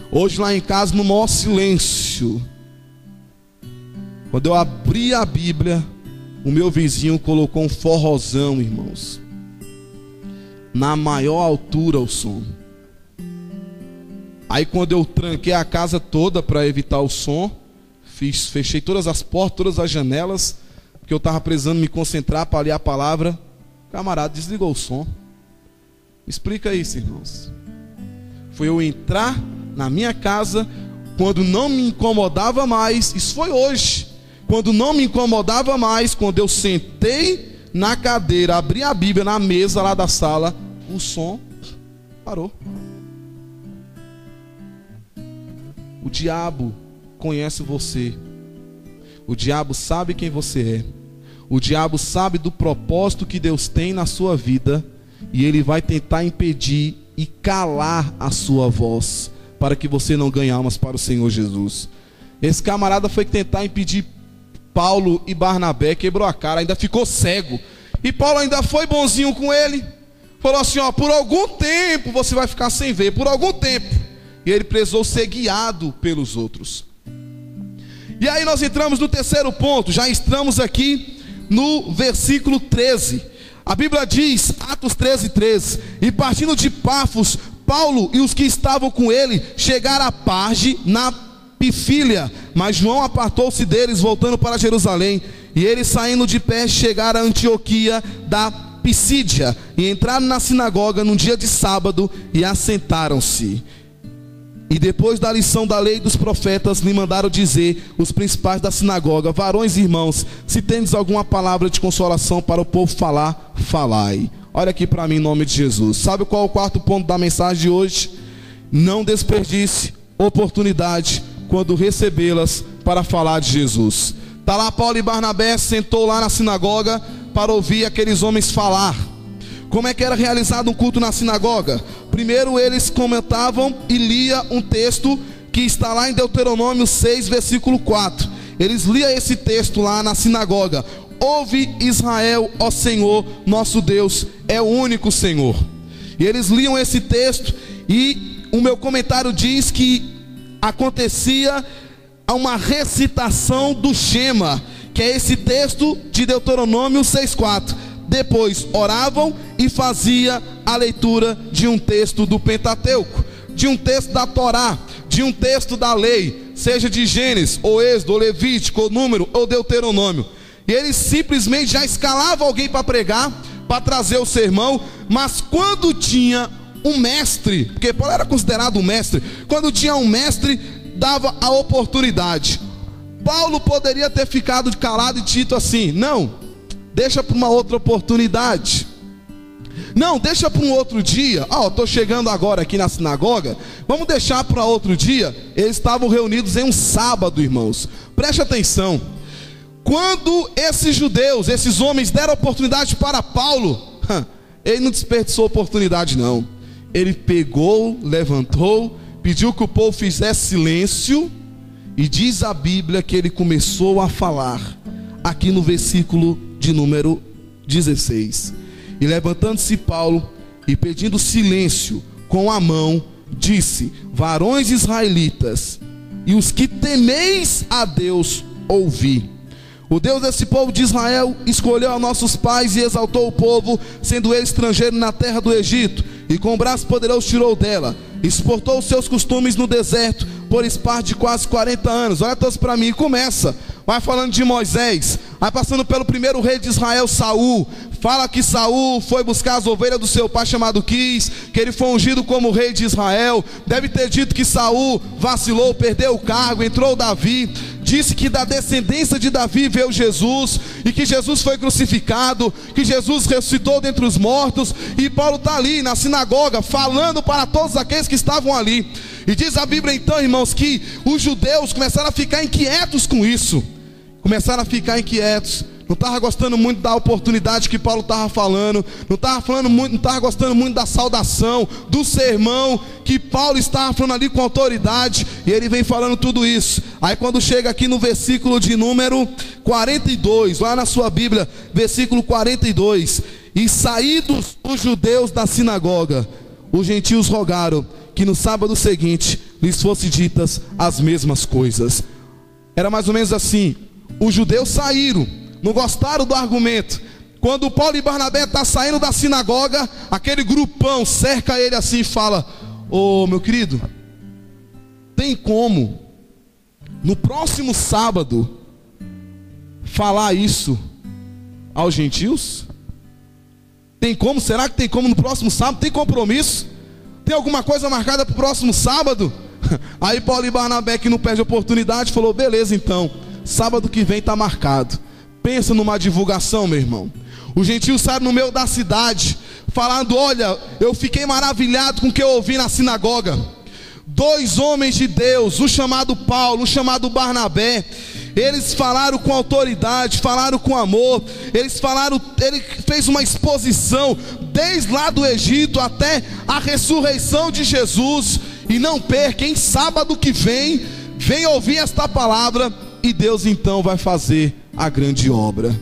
[SPEAKER 2] Hoje lá em casa, no maior silêncio, quando eu abri a Bíblia, o meu vizinho colocou um forrozão, irmãos, na maior altura o som. Aí quando eu tranquei a casa toda para evitar o som, fechei todas as portas, todas as janelas, porque eu estava precisando me concentrar para ler a palavra. O camarada desligou o som. Me explica isso, irmãos. Foi eu entrar na minha casa quando não me incomodava mais. Isso foi hoje. Quando não me incomodava mais, quando eu sentei na cadeira, abri a Bíblia na mesa lá da sala, o som parou. O diabo conhece você. O diabo sabe quem você é. O diabo sabe do propósito que Deus tem na sua vida, e ele vai tentar impedir e calar a sua voz, para que você não ganhe almas para o Senhor Jesus. Esse camarada foi tentar impedir Paulo e Barnabé, quebrou a cara, ainda ficou cego. E Paulo ainda foi bonzinho com ele, falou assim: ó, por algum tempo você vai ficar sem ver, por algum tempo. E ele precisou ser guiado pelos outros. E aí nós entramos no terceiro ponto, já estamos aqui no versículo 13. A Bíblia diz, Atos 13:13: e partindo de Pafos, Paulo e os que estavam com ele chegaram a Perge na Pifília, mas João apartou-se deles, voltando para Jerusalém. E eles, saindo de Perge, chegaram a Antioquia da Pisídia, e entraram na sinagoga num dia de sábado e assentaram-se. E depois da lição da lei e dos profetas, lhe mandaram dizer os principais da sinagoga: varões e irmãos, se tendes alguma palavra de consolação para o povo falar, falai. Olha aqui para mim, em nome de Jesus. Sabe qual é o quarto ponto da mensagem de hoje? Não desperdice oportunidade quando recebê-las para falar de Jesus. Está lá Paulo e Barnabé, sentou lá na sinagoga para ouvir aqueles homens falar. Como é que era realizado um culto na sinagoga? Primeiro eles comentavam e lia um texto que está lá em Deuteronômio 6, versículo 4. eles liam esse texto lá na sinagoga: ouve Israel, ó Senhor, nosso Deus é o único Senhor. E eles liam esse texto, e o meu comentário diz que acontecia uma recitação do Shema, que é esse texto de Deuteronômio 6,4. Depois oravam e fazia a leitura de um texto do Pentateuco, de um texto da Torá, de um texto da lei, seja de Gênesis, ou Êxodo, ou Levítico, ou Número, ou Deuteronômio. E eles simplesmente já escalavam alguém para pregar, para trazer o sermão. Mas quando tinha um mestre, porque Paulo era considerado um mestre, quando tinha um mestre, dava a oportunidade. Paulo poderia ter ficado calado e dito assim: não, deixa para uma outra oportunidade, não, deixa para um outro dia. Estou chegando agora aqui na sinagoga, vamos deixar para outro dia. Eles estavam reunidos em um sábado, irmãos. Preste atenção. Quando esses judeus, esses homens deram oportunidade para Paulo, ele não desperdiçou oportunidade não. Ele pegou, levantou, pediu que o povo fizesse silêncio, e diz a Bíblia que ele começou a falar, aqui no versículo de número 16. E levantando-se Paulo, e pedindo silêncio com a mão, disse: varões israelitas, e os que temeis a Deus, ouvi. O Deus desse povo de Israel escolheu a nossos pais e exaltou o povo, sendo ele estrangeiro na terra do Egito, e com braço poderoso tirou dela, exportou os seus costumes no deserto, por espaço de quase 40 anos. Olha todos para mim, e começa, vai falando de Moisés, vai passando pelo primeiro rei de Israel, Saul. Fala que Saul foi buscar as ovelhas do seu pai chamado Quis, que ele foi ungido como rei de Israel. Deve ter dito que Saul vacilou, perdeu o cargo, entrou Davi. Disse que da descendência de Davi veio Jesus, e que Jesus foi crucificado, que Jesus ressuscitou dentre os mortos. E Paulo está ali na sinagoga falando para todos aqueles que estavam ali. E diz a Bíblia então, irmãos, que os judeus começaram a ficar inquietos com isso. Começaram a ficar inquietos. Não estava gostando muito da oportunidade que Paulo estava falando. Não estava gostando muito da saudação, do sermão que Paulo estava falando ali com autoridade. E ele vem falando tudo isso. Aí quando chega aqui no versículo de número 42, lá na sua Bíblia, versículo 42: e saídos os judeus da sinagoga, os gentios rogaram que no sábado seguinte lhes fossem ditas as mesmas coisas. Era mais ou menos assim. Os judeus saíram, não gostaram do argumento. Quando Paulo e Barnabé estão saindo da sinagoga, aquele grupão cerca ele assim e fala: ô meu querido, tem como no próximo sábado falar isso aos gentios? Tem como? Será que tem como no próximo sábado? Tem compromisso? Tem alguma coisa marcada para o próximo sábado? Aí Paulo e Barnabé, que não perde oportunidade, falou: beleza então, sábado que vem está marcado. Pensa numa divulgação, meu irmão. Os gentios saíram no meio da cidade, falando: olha, eu fiquei maravilhado com o que eu ouvi na sinagoga. Dois homens de Deus, um chamado Paulo, um chamado Barnabé, eles falaram com autoridade, falaram com amor. Ele fez uma exposição desde lá do Egito até a ressurreição de Jesus. E não perca, em sábado que vem, venha ouvir esta palavra, e Deus então vai fazer a grande obra.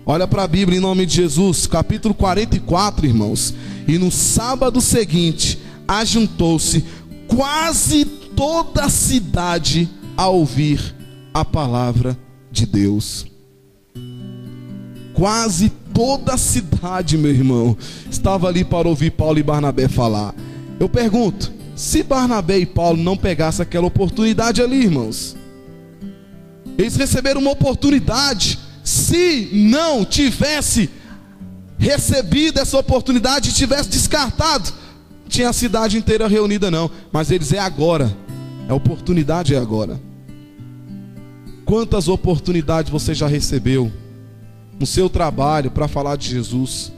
[SPEAKER 2] Olha para a Bíblia em nome de Jesus, capítulo 44, irmãos. E no sábado seguinte, ajuntou-se quase toda a cidade a ouvir a palavra de Deus. Quase toda a cidade, meu irmão, estava ali para ouvir Paulo e Barnabé falar. Eu pergunto, se Barnabé e Paulo não pegassem aquela oportunidade ali, irmãos, eles receberam uma oportunidade. Se não tivesse recebido essa oportunidade e tivesse descartado, tinha a cidade inteira reunida não. Mas eles: é agora, a oportunidade é agora. Quantas oportunidades você já recebeu no seu trabalho para falar de Jesus?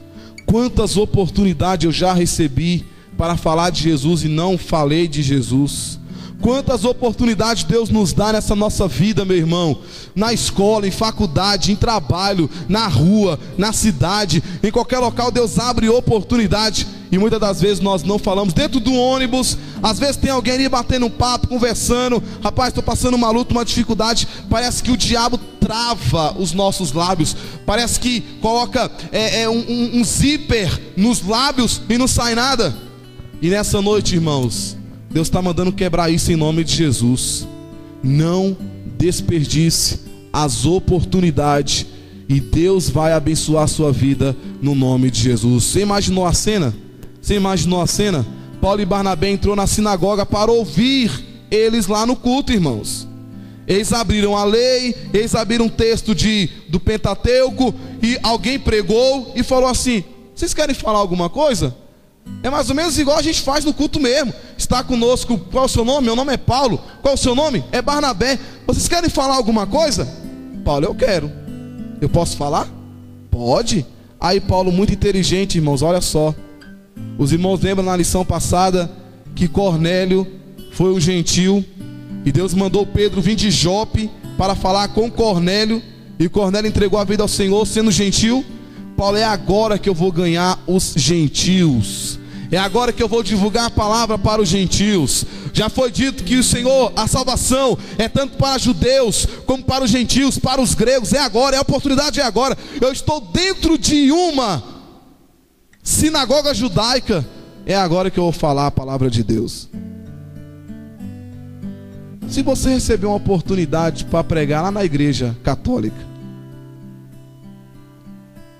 [SPEAKER 2] Quantas oportunidades eu já recebi para falar de Jesus e não falei de Jesus? Quantas oportunidades Deus nos dá nessa nossa vida, meu irmão. Na escola, em faculdade, em trabalho, na rua, na cidade, em qualquer local Deus abre oportunidade. E muitas das vezes nós não falamos. Dentro do ônibus, às vezes tem alguém ali batendo um papo, conversando. Rapaz, estou passando uma luta, uma dificuldade. Parece que o diabo trava os nossos lábios. Parece que coloca um zíper nos lábios e não sai nada. E nessa noite, irmãos, Deus está mandando quebrar isso em nome de Jesus. Não desperdice as oportunidades, e Deus vai abençoar a sua vida no nome de Jesus. Você imaginou a cena? Você imaginou a cena? Paulo e Barnabé entrou na sinagoga para ouvir eles lá no culto, irmãos. Eles abriram a lei, eles abriram um texto do Pentateuco, e alguém pregou e falou assim: vocês querem falar alguma coisa? É mais ou menos igual a gente faz no culto mesmo. Está conosco, qual é o seu nome? Meu nome é Paulo. Qual é o seu nome? É Barnabé. Vocês querem falar alguma coisa? Paulo: eu quero. Eu posso falar? Pode. Aí Paulo, muito inteligente, irmãos, olha só. Os irmãos lembram na lição passada que Cornélio foi um gentil, e Deus mandou Pedro vir de Jope para falar com Cornélio, e Cornélio entregou a vida ao Senhor sendo gentil. Paulo: é agora que eu vou ganhar os gentios, é agora que eu vou divulgar a palavra para os gentios. Já foi dito que o Senhor, a salvação é tanto para judeus como para os gentios, para os gregos. É agora, é a oportunidade, é agora. Eu estou dentro de uma sinagoga judaica, é agora que eu vou falar a palavra de Deus. Se você receber uma oportunidade para pregar lá na igreja católica,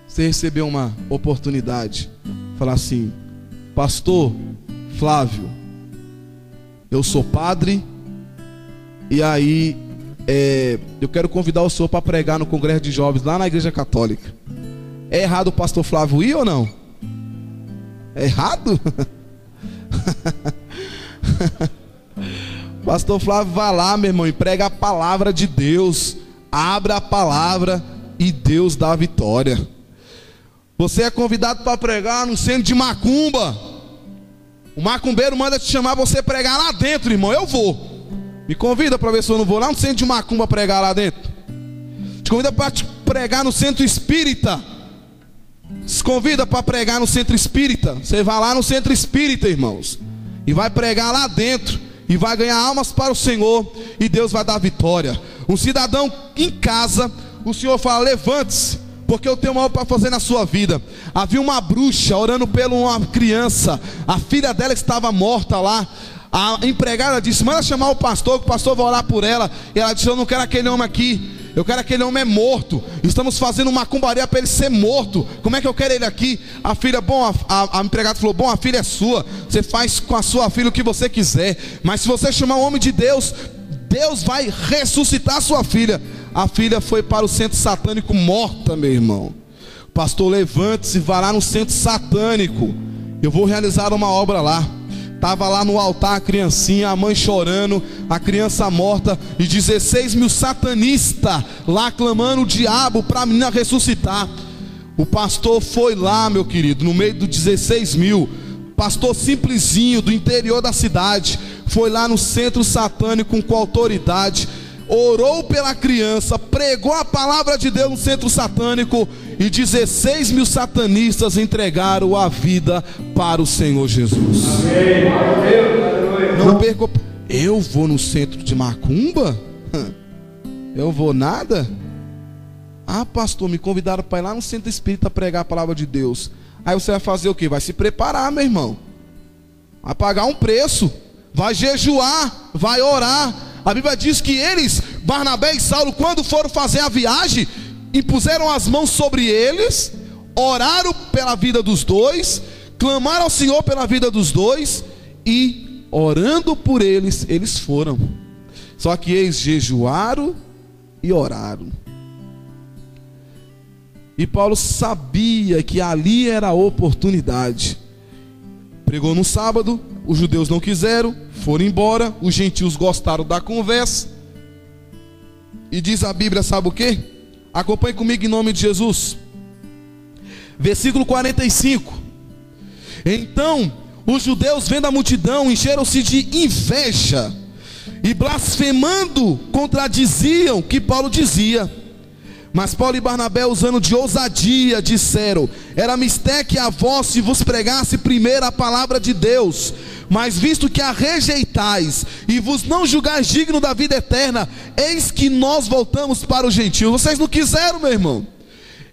[SPEAKER 2] você recebeu uma oportunidade, falar assim: pastor Flávio, eu sou padre, e aí eu quero convidar o senhor para pregar no congresso de jovens lá na igreja católica. É errado o pastor Flávio ir ou não? É errado? Pastor Flávio vai lá, meu irmão, e prega a palavra de Deus. Abra a palavra e Deus dá a vitória. Você é convidado para pregar no centro de macumba. O macumbeiro manda te chamar para você pregar lá dentro, irmão. Eu vou. Me convida para ver se eu não vou lá no centro de macumba pregar lá dentro. Te convida para te pregar no centro espírita. Se convida para pregar no centro espírita. Você vai lá no centro espírita, irmãos, e vai pregar lá dentro, e vai ganhar almas para o Senhor, e Deus vai dar vitória. Um cidadão em casa, o Senhor fala: levante-se, porque eu tenho algo para fazer na sua vida. Havia uma bruxa orando por uma criança. A filha dela estava morta lá. A empregada disse: manda chamar o pastor, que o pastor vai orar por ela. E ela disse: eu não quero aquele homem aqui, eu quero aquele homem morto. Estamos fazendo uma macumbaria para ele ser morto. Como é que eu quero ele aqui? A filha, a empregada falou: bom, a filha é sua, você faz com a sua filha o que você quiser, mas se você chamar o homem de Deus, Deus vai ressuscitar a sua filha. A filha foi para o centro satânico morta, meu irmão. Pastor, levante-se, vá lá no centro satânico, eu vou realizar uma obra lá. Estava lá no altar a criancinha, a mãe chorando, a criança morta, e 16 mil satanistas lá clamando o diabo para a menina ressuscitar. O pastor foi lá, meu querido, no meio dos 16 mil, pastor simplesinho do interior da cidade, foi lá no centro satânico com autoridade, orou pela criança, pregou a palavra de Deus no centro satânico, e 16 mil satanistas entregaram a vida para o Senhor Jesus. Amém. Não perca. Eu vou no centro de macumba? Eu vou nada? Ah, pastor, me convidaram para ir lá no centro espírita pregar a palavra de Deus. Aí você vai fazer o quê? Vai se preparar, meu irmão. Vai pagar um preço, vai jejuar, vai orar. A Bíblia diz que eles, Barnabé e Saulo, quando foram fazer a viagem, impuseram as mãos sobre eles, oraram pela vida dos dois, clamaram ao Senhor pela vida dos dois, e orando por eles, eles foram. Só que eles jejuaram e oraram. E Paulo sabia que ali era a oportunidade. Pregou no sábado, os judeus não quiseram, foram embora, os gentios gostaram da conversa. E diz a Bíblia, sabe o quê? Acompanhe comigo em nome de Jesus. Versículo 45. Então os judeus, vendo a multidão, encheram-se de inveja e blasfemando contradiziam o que Paulo dizia. Mas Paulo e Barnabé, usando de ousadia, disseram: era mister que a vós se vos pregasse primeiro a palavra de Deus, mas visto que a rejeitais e vos não julgais digno da vida eterna, eis que nós voltamos para os gentios. Vocês não quiseram, meu irmão.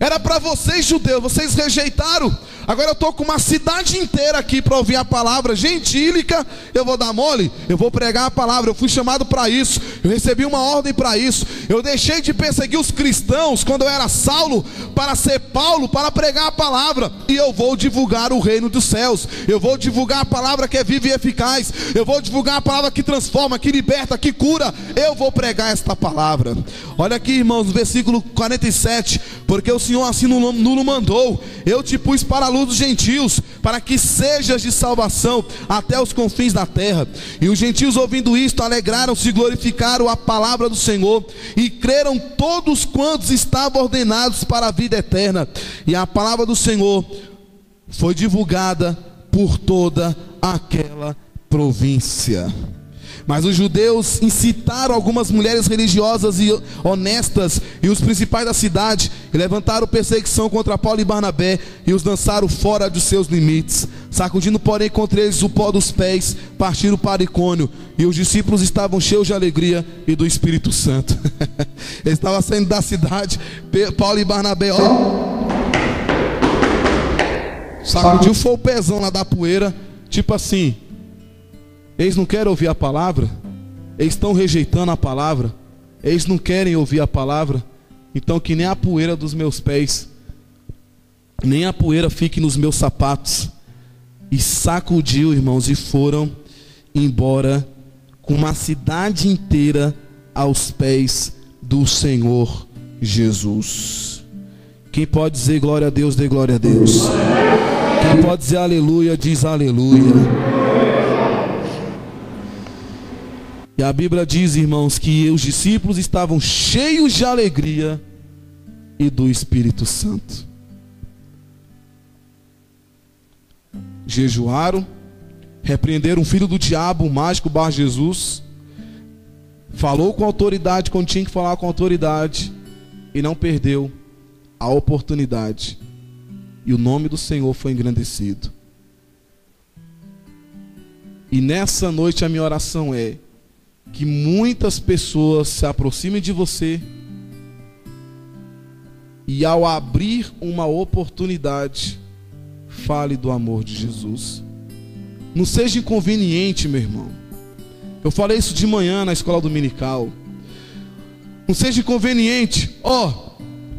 [SPEAKER 2] Era para vocês, judeus, vocês rejeitaram. Agora eu estou com uma cidade inteira aqui para ouvir a palavra gentílica. Eu vou dar mole? Eu vou pregar a palavra. Eu fui chamado para isso. Eu recebi uma ordem para isso. Eu deixei de perseguir os cristãos quando eu era Saulo para ser Paulo, para pregar a palavra. E eu vou divulgar o reino dos céus. Eu vou divulgar a palavra que é viva e eficaz. Eu vou divulgar a palavra que transforma, que liberta, que cura. Eu vou pregar esta palavra. Olha aqui, irmãos, no versículo 47. Porque o Senhor assim nos mandou: eu te pus para a luz dos gentios, para que sejas de salvação até os confins da terra. E os gentios, ouvindo isto, alegraram-se e glorificaram a palavra do Senhor, e creram todos quantos estavam ordenados para a vida eterna. E a palavra do Senhor foi divulgada por toda aquela província. Mas os judeus incitaram algumas mulheres religiosas e honestas e os principais da cidade, e levantaram perseguição contra Paulo e Barnabé, e os lançaram fora dos seus limites. Sacudindo, porém, contra eles o pó dos pés, partiram para Icônio, e os discípulos estavam cheios de alegria e do Espírito Santo. Eles estavam saindo da cidade, Paulo e Barnabé, sacudiu, foi o pezão lá da poeira, tipo assim: eles não querem ouvir a palavra, eles estão rejeitando a palavra, eles não querem ouvir a palavra. Então que nem a poeira dos meus pés, nem a poeira fique nos meus sapatos. E sacudiu, irmãos, e foram embora com uma cidade inteira aos pés do Senhor Jesus. Quem pode dizer glória a Deus, dê glória a Deus. Quem pode dizer aleluia, diz aleluia. E a Bíblia diz, irmãos, que os discípulos estavam cheios de alegria e do Espírito Santo. Jejuaram, repreenderam o filho do diabo, o mágico Bar Jesus, falou com autoridade quando tinha que falar com autoridade, e não perdeu a oportunidade, e o nome do Senhor foi engrandecido. E nessa noite a minha oração é que muitas pessoas se aproximem de você, e ao abrir uma oportunidade, fale do amor de Jesus. Não seja inconveniente, meu irmão. Eu falei isso de manhã na escola dominical. Não seja inconveniente.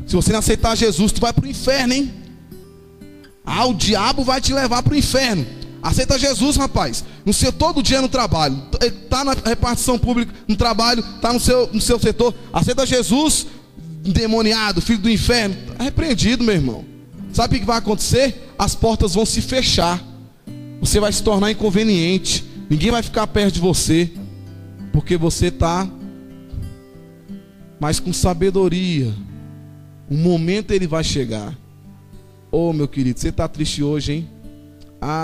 [SPEAKER 2] Se você não aceitar Jesus, tu vai para o inferno, hein? O diabo vai te levar para o inferno. Aceita Jesus, rapaz. No seu, todo dia no trabalho. Está na repartição pública, no trabalho, está no seu setor. Aceita Jesus, endemoniado, filho do inferno. Está repreendido, meu irmão. Sabe o que vai acontecer? As portas vão se fechar. Você vai se tornar inconveniente. Ninguém vai ficar perto de você, porque você está mas com sabedoria. Um momento ele vai chegar. Meu querido, você está triste hoje, hein?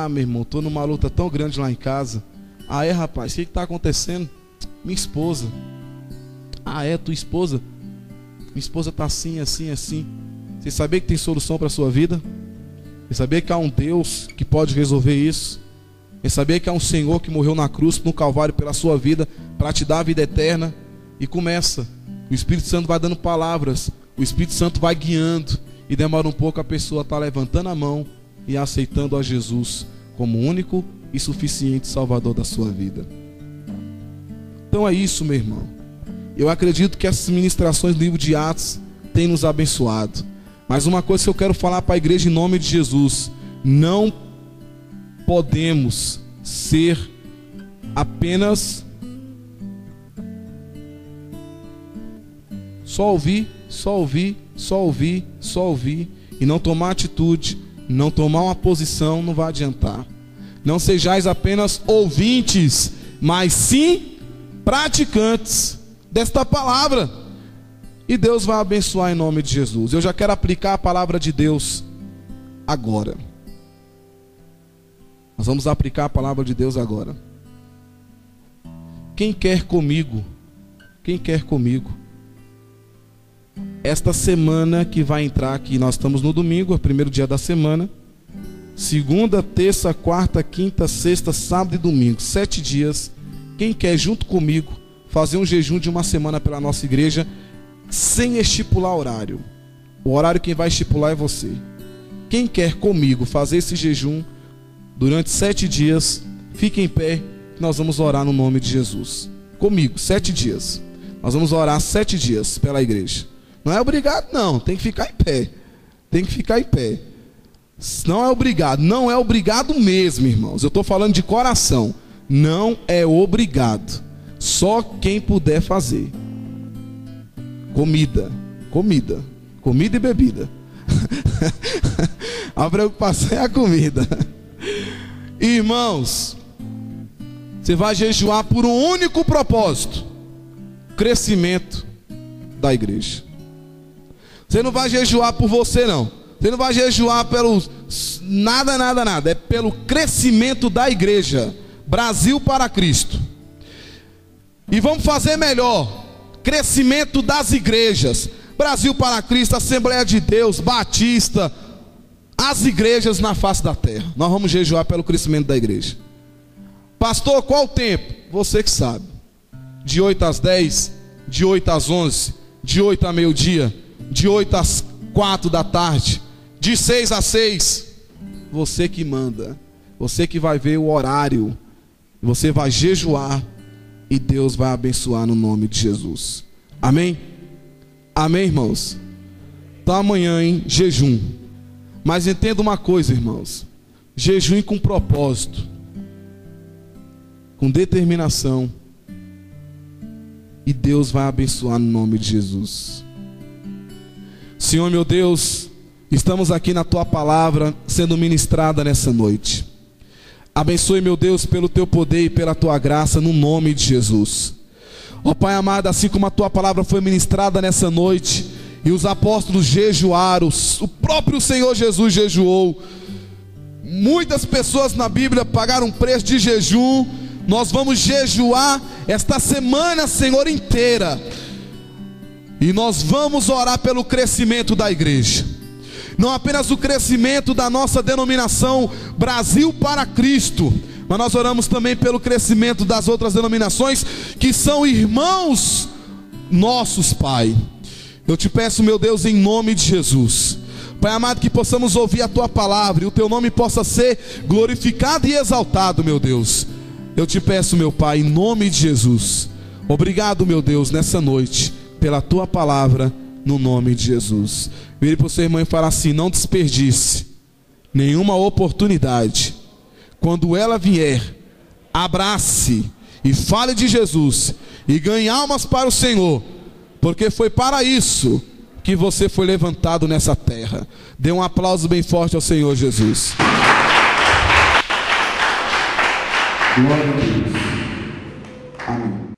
[SPEAKER 2] Meu irmão, estou numa luta tão grande lá em casa. Rapaz, o que está acontecendo? Minha esposa. Tua esposa? Minha esposa está assim, assim, assim. Você sabia que tem solução para a sua vida? Você sabia que há um Deus que pode resolver isso? Você sabia que há um Senhor que morreu na cruz, no Calvário, pela sua vida, para te dar a vida eterna? E começa. O Espírito Santo vai dando palavras. O Espírito Santo vai guiando. E demora um pouco, a pessoa está levantando a mão e aceitando a Jesus como único e suficiente Salvador da sua vida. Então é isso, meu irmão. Eu acredito que essas ministrações do livro de Atos têm nos abençoado. Mas uma coisa que eu quero falar para a igreja em nome de Jesus: não podemos ser apenas só ouvir e não tomar atitude, não tomar uma posição, não vai adiantar. Não sejais apenas ouvintes, mas sim praticantes desta palavra. E Deus vai abençoar em nome de Jesus. Eu já quero aplicar a palavra de Deus agora. Nós vamos aplicar a palavra de Deus agora. quem quer comigo? Quem quer comigo? Esta semana que vai entrar aqui, nós estamos no domingo, é o primeiro dia da semana. Segunda, terça, quarta, quinta, sexta, sábado e domingo, 7 dias. Quem quer junto comigo fazer um jejum de uma semana pela nossa igreja, sem estipular horário? O horário quem vai estipular é você. Quem quer comigo fazer esse jejum durante 7 dias, fique em pé, nós vamos orar no nome de Jesus. Comigo, 7 dias. Nós vamos orar 7 dias pela igreja. Não é obrigado não, tem que ficar em pé. Tem que ficar em pé. Não é obrigado, não é obrigado mesmo, irmãos. Eu estou falando de coração. Não é obrigado. Só quem puder fazer. Comida e bebida. A preocupação é a comida. Irmãos, você vai jejuar por um único propósito: crescimento da igreja. Você não vai jejuar por você não. Você não vai jejuar pelo nada. É pelo crescimento da igreja. Brasil para Cristo. E vamos fazer melhor: crescimento das igrejas. Brasil para Cristo, Assembleia de Deus, Batista, as igrejas na face da terra. Nós vamos jejuar pelo crescimento da igreja. Pastor, qual o tempo? Você que sabe. De 8 às 10, de 8 às 11, de 8 a meio-dia, de 8 às 4 da tarde, de 6 às 6. Você que manda. Você que vai ver o horário. Você vai jejuar e Deus vai abençoar no nome de Jesus. Amém? Amém, irmãos? Então amanhã, hein? Jejum. Mas entenda uma coisa, irmãos: jejum com propósito, com determinação, e Deus vai abençoar no nome de Jesus. Senhor meu Deus, estamos aqui na Tua palavra sendo ministrada nessa noite. Abençoe, meu Deus, pelo Teu poder e pela Tua graça, no nome de Jesus. Ó Pai amado, assim como a Tua palavra foi ministrada nessa noite, e os apóstolos jejuaram, o próprio Senhor Jesus jejuou, muitas pessoas na Bíblia pagaram um preço de jejum. Nós vamos jejuar esta semana, Senhor, inteira, e nós vamos orar pelo crescimento da igreja. Não apenas o crescimento da nossa denominação Brasil para Cristo, mas nós oramos também pelo crescimento das outras denominações que são irmãos nossos, Pai. Eu te peço, meu Deus, em nome de Jesus, Pai amado, que possamos ouvir a Tua palavra e o Teu nome possa ser glorificado e exaltado, meu Deus. Eu te peço, meu Pai, em nome de Jesus. Obrigado, meu Deus, nessa noite, pela Tua palavra, no nome de Jesus. Vire para o seu irmão e fala assim: não desperdice nenhuma oportunidade. Quando ela vier, abrace e fale de Jesus e ganhe almas para o Senhor, porque foi para isso que você foi levantado nessa terra. Dê um aplauso bem forte ao Senhor Jesus. Glória a Deus. Amém.